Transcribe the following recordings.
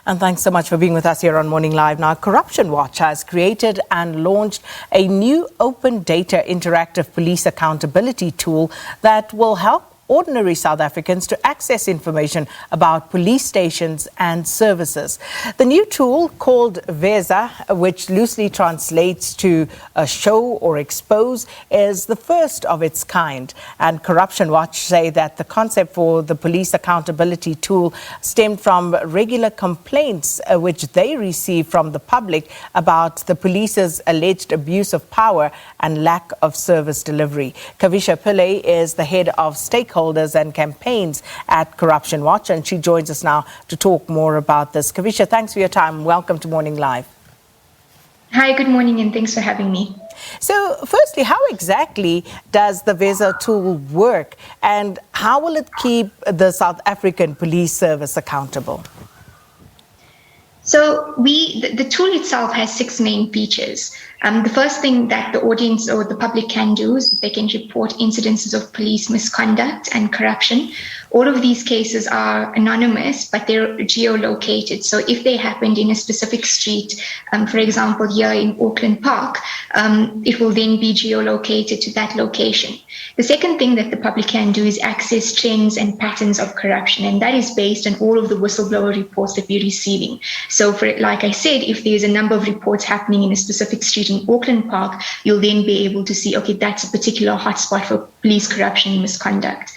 And thanks so much for being with us here on Morning Live. Now, Corruption Watch has created and launched a new open data interactive police accountability tool that will help ordinary South Africans to access information about police stations and services. The new tool, called Veza, which loosely translates to show or expose, is the first of its kind. And Corruption Watch say that the concept for the police accountability tool stemmed from regular complaints which they receive from the public about the police's alleged abuse of power and lack of service delivery. Kavisha Pillay is the head of stakeholders and campaigns at Corruption Watch, and she joins us now to talk more about this. Kavisha, thanks for your time. Welcome to Morning Live. Hi, good morning, and thanks for having me. So, firstly, how exactly does the Veza tool work, and how will it keep the South African police service accountable? So the tool itself has 6 main features. The first thing that the audience or the public can do is they can report incidences of police misconduct and corruption. All of these cases are anonymous, but they're geolocated. So if they happened in a specific street, for example, here in Auckland Park, it will then be geolocated to that location. The second thing that the public can do is access trends and patterns of corruption, and that is based on all of the whistleblower reports that we're receiving. So like I said, if there's a number of reports happening in a specific street in Auckland Park, you'll then be able to see, okay, that's a particular hotspot for police corruption and misconduct.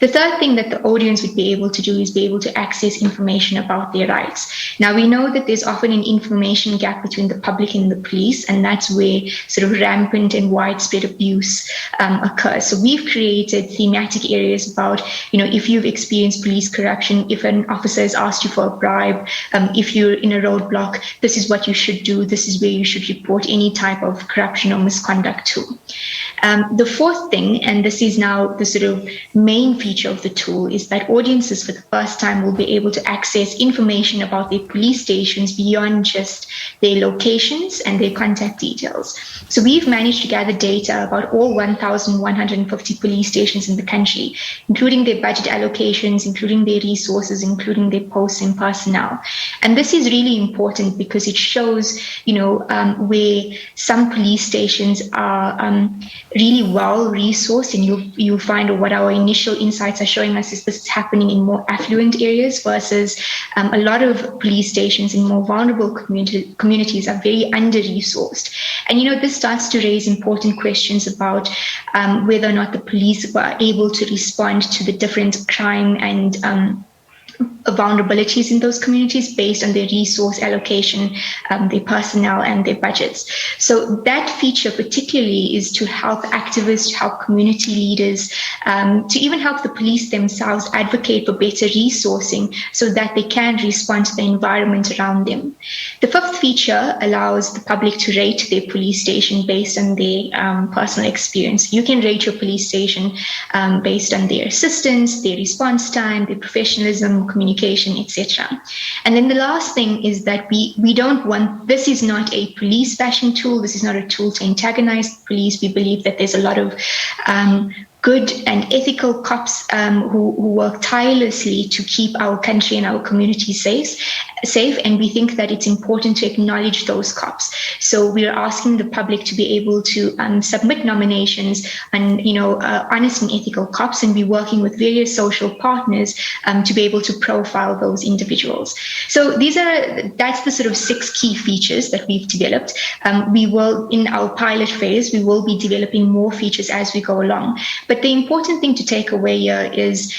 The third thing that the audience would be able to do is be able to access information about their rights. Now, we know that there's often an information gap between the public and the police, and that's where sort of rampant and widespread abuse occurs. So we've created thematic areas about, if you've experienced police corruption, if an officer has asked you for a bribe, if you're in a roadblock, this is what you should do. This is where you should report any type of corruption or misconduct to. The fourth thing, and this is now the sort of main feature of the tool, is that audiences for the first time will be able to access information about their police stations beyond just their locations and their contact details. So we've managed to gather data about all 1,150 police stations in the country, including their budget allocations, including their resources, including their posts and personnel. And this is really important because it shows, where some police stations are really well resourced, and you'll find what our initial insights are showing us is this is happening in more affluent areas versus a lot of police stations in more vulnerable communities are very under-resourced. And, this starts to raise important questions about whether or not the police were able to respond to the different crime and vulnerabilities in those communities based on their resource allocation, their personnel and their budgets. So that feature particularly is to help activists, to help community leaders, to even help the police themselves advocate for better resourcing so that they can respond to the environment around them. The fifth feature allows the public to rate their police station based on their personal experience. You can rate your police station based on their assistance, their response time, their professionalism, communication, etc. And then the last thing is that we don't want, this is not a police bashing tool. This is not a tool to antagonize the police. We believe that there's a lot of good and ethical cops who work tirelessly to keep our country and our community safe. And we think that it's important to acknowledge those cops. So we are asking the public to be able to submit nominations on, honest and ethical cops, and be working with various social partners to be able to profile those individuals. So that's the sort of 6 key features that we've developed. We will, in our pilot phase, we will be developing more features as we go along. But the important thing to take away here is,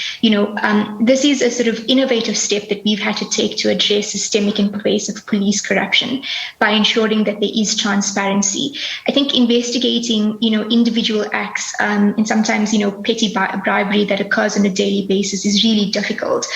this is a sort of innovative step that we've had to take to address systemic and pervasive police corruption by ensuring that there is transparency. I think investigating, individual acts and sometimes, petty bribery that occurs on a daily basis is really difficult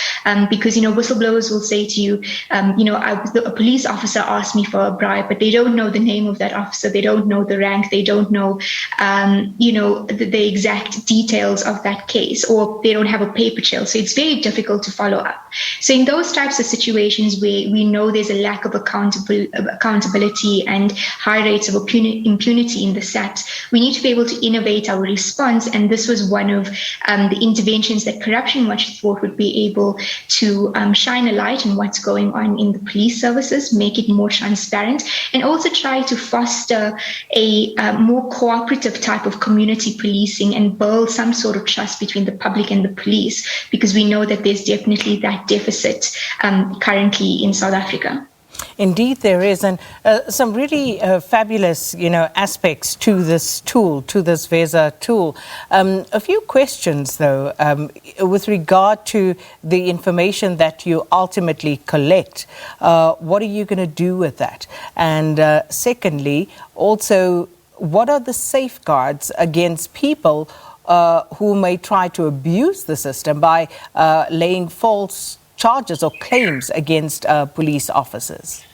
because, whistleblowers will say to you, a police officer asked me for a bribe, but they don't know the name of that officer. They don't know the rank. They don't know, the exact details of that case, or they don't have a paper trail. So it's very difficult to follow up. So in those types of situations where where we know there's a lack of accountability and high rates of impunity in the SAPs, we need to be able to innovate our response. And this was one of the interventions that Corruption Watch thought would be able to shine a light on what's going on in the police services, make it more transparent, and also try to foster a more cooperative type of community policing and build some sort of trust between the public and the police, because we know that there's definitely that deficit currently in South Africa. Indeed, there is, and some really fabulous, aspects to this tool, to this Veza tool. A few questions, though, with regard to the information that you ultimately collect. What are you going to do with that? And secondly, also, what are the safeguards against people who may try to abuse the system by laying false charges or claims against police officers?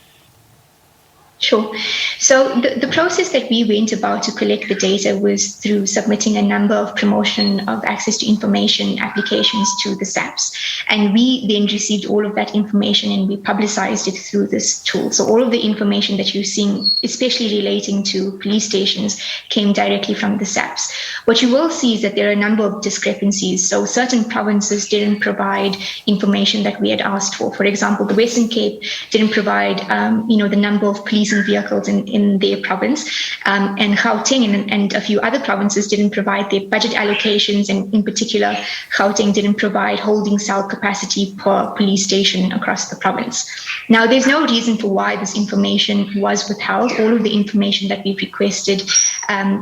Sure. So the process that we went about to collect the data was through submitting a number of promotion of access to information applications to the SAPs. And we then received all of that information and we publicized it through this tool. So all of the information that you're seeing, especially relating to police stations, came directly from the SAPs. What you will see is that there are a number of discrepancies. So certain provinces didn't provide information that we had asked for. For example, the Western Cape didn't provide, the number of police vehicles in their province, and Gauteng and a few other provinces didn't provide their budget allocations, and in particular Gauteng didn't provide holding cell capacity per police station across the province. Now, there's no reason for why this information was withheld. All of the information that we've requested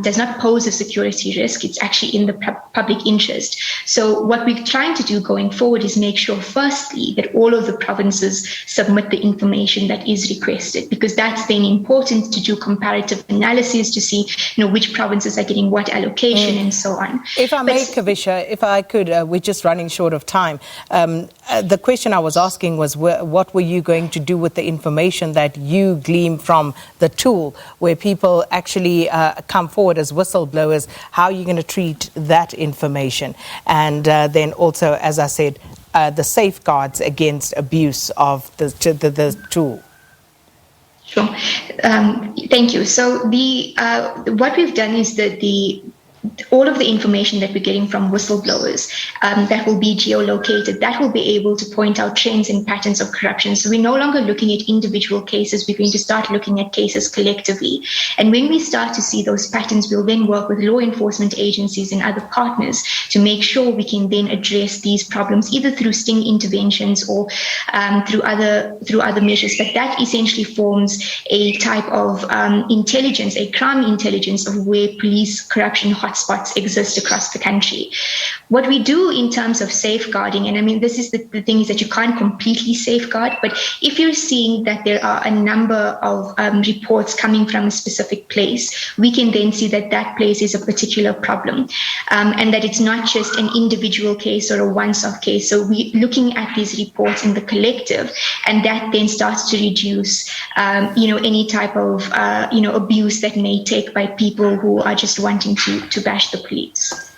does not pose a security risk. It's actually in the public interest. So what we're trying to do going forward is make sure, firstly, that all of the provinces submit the information that is requested, because that's then important to do comparative analysis to see, which provinces are getting what allocation and so on. If I may, Kavisha, if I could, we're just running short of time. The question I was asking was, what were you going to do with the information that you glean from the tool, where people actually come forward as whistleblowers? How are you going to treat that information? And then also, as I said, the safeguards against abuse of the tool. Sure. Thank you. So what we've done is that all of the information that we're getting from whistleblowers that will be geolocated, that will be able to point out trends and patterns of corruption. So we're no longer looking at individual cases. We're going to start looking at cases collectively. And when we start to see those patterns, we'll then work with law enforcement agencies and other partners to make sure we can then address these problems, either through sting interventions or through other measures. But that essentially forms a type of intelligence, a crime intelligence of where police corruption hotspots exist across the country. What we do in terms of safeguarding, and I mean, this is the thing, is that you can't completely safeguard, but if you're seeing that there are a number of reports coming from a specific place, we can then see that that place is a particular problem, and that it's not just an individual case or a once-off case. So we're looking at these reports in the collective, and that then starts to reduce, any type of, abuse that may take by people who are just wanting to bash the police.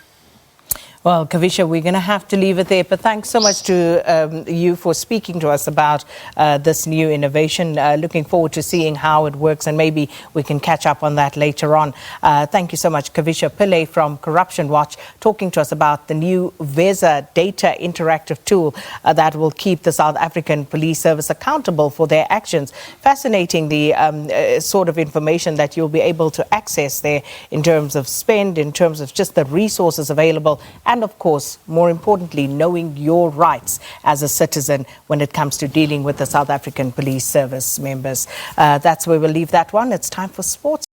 Well, Kavisha, we're going to have to leave it there, but thanks so much to you for speaking to us about this new innovation. Looking forward to seeing how it works, and maybe we can catch up on that later on. Thank you so much, Kavisha Pillay from Corruption Watch, talking to us about the new Veza data interactive tool that will keep the South African Police Service accountable for their actions. Fascinating, the sort of information that you'll be able to access there in terms of spend, in terms of just the resources available, and of course, more importantly, knowing your rights as a citizen when it comes to dealing with the South African Police Service members. That's where we'll leave that one. It's time for sports.